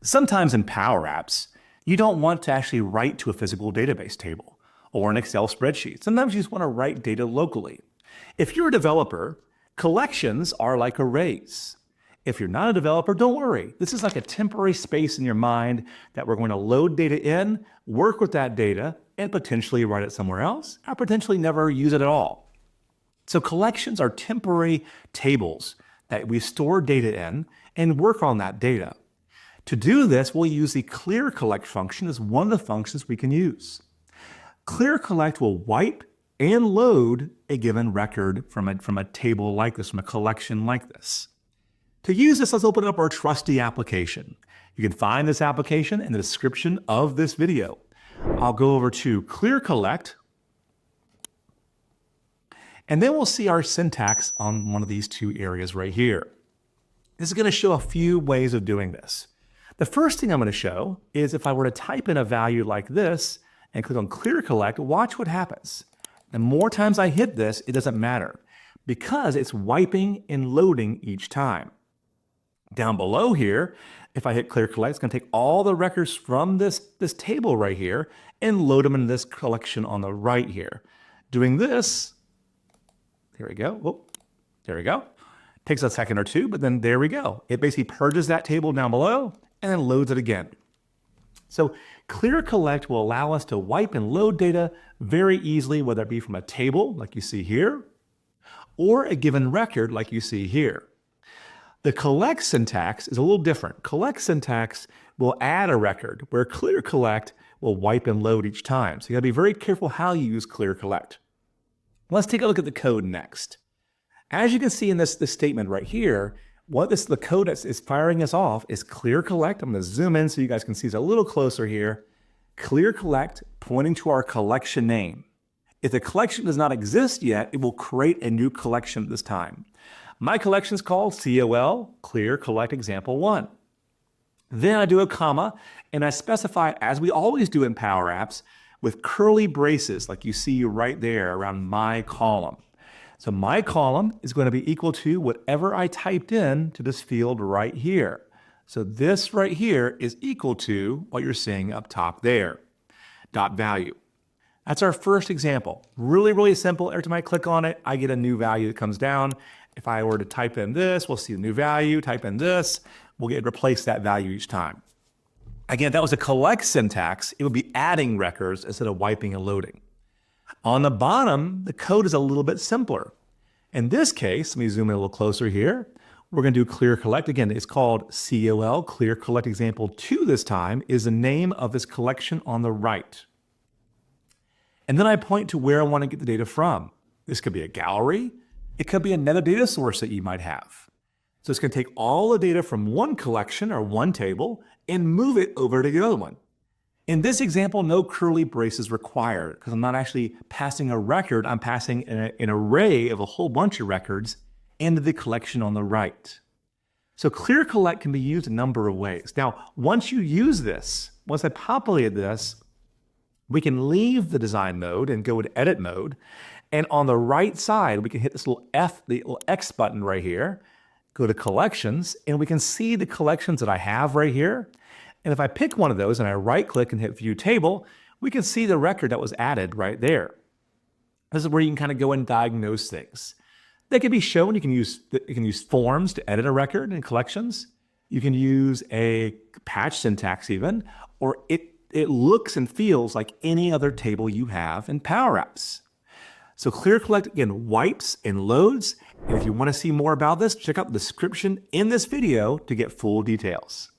Sometimes in Power Apps, you don't want to actually write to a physical database table or an Excel spreadsheet. Sometimes you just want to write data locally. If you're a developer, collections are like arrays. If you're not a developer, don't worry. This is like a temporary space in your mind that we're going to load data in, work with that data, and potentially write it somewhere else, or potentially never use it at all. So collections are temporary tables that we store data in and work on that data. To do this, we'll use the ClearCollect function as one of the functions we can use. ClearCollect will wipe and load a given record from a table like this, from a collection like this. To use this, let's open up our trusty application. You can find this application in the description of this video. I'll go over to ClearCollect, and then we'll see our syntax on one of these two areas right here. This is going to show a few ways of doing this. The first thing I'm going to show is if I were to type in a value like this and click on ClearCollect, watch what happens. The more times I hit this, it doesn't matter because it's wiping and loading each time. Down below here, if I hit ClearCollect, it's going to take all the records from this table right here and load them in this collection on the right here. Doing this, there we go. Whoop, there we go. Takes a second or two, but then there we go. It basically purges that table down below and then loads it again. So ClearCollect will allow us to wipe and load data very easily, whether it be from a table like you see here, or a given record like you see here. The collect syntax is a little different. Collect syntax will add a record, where ClearCollect will wipe and load each time. So you gotta be very careful how you use ClearCollect. Let's take a look at the code next. As you can see in this statement right here, the code that is firing us off is ClearCollect. I'm going to zoom in so you guys can see it's a little closer here. ClearCollect pointing to our collection name. If the collection does not exist yet, it will create a new collection at this time. My collection is called COL, ClearCollect Example 1. Then I do a comma, and I specify, as we always do in Power Apps, with curly braces like you see right there around my column. So my column is going to be equal to whatever I typed in to this field right here. So this right here is equal to what you're seeing up top there, dot value. That's our first example. Really, really simple. Every time I click on it, I get a new value that comes down. If I were to type in this, we'll see the new value. Type in this, we'll replace that value each time. Again, if that was a collect syntax, it would be adding records instead of wiping and loading. On the bottom, the code is a little bit simpler. In this case, let me zoom in a little closer here. We're going to do ClearCollect. Again, it's called COL, ClearCollect Example 2 this time, is the name of this collection on the right. And then I point to where I want to get the data from. This could be a gallery. It could be another data source that you might have. So it's going to take all the data from one collection or one table and move it over to the other one. In this example, no curly braces required because I'm not actually passing a record, I'm passing an array of a whole bunch of records into the collection on the right. So ClearCollect can be used a number of ways. Now, once you use this, once I populate this, we can leave the design mode and go into edit mode. And on the right side, we can hit this little the little X button right here, go to collections, and we can see the collections that I have right here. And if I pick one of those and I right click and hit view table, we can see the record that was added right there. This is where you can kind of go and diagnose things. They can be shown. You can use forms to edit a record in collections. You can use a patch syntax even, or it looks and feels like any other table you have in Power Apps. So ClearCollect, again, wipes and loads. And if you want to see more about this, check out the description in this video to get full details.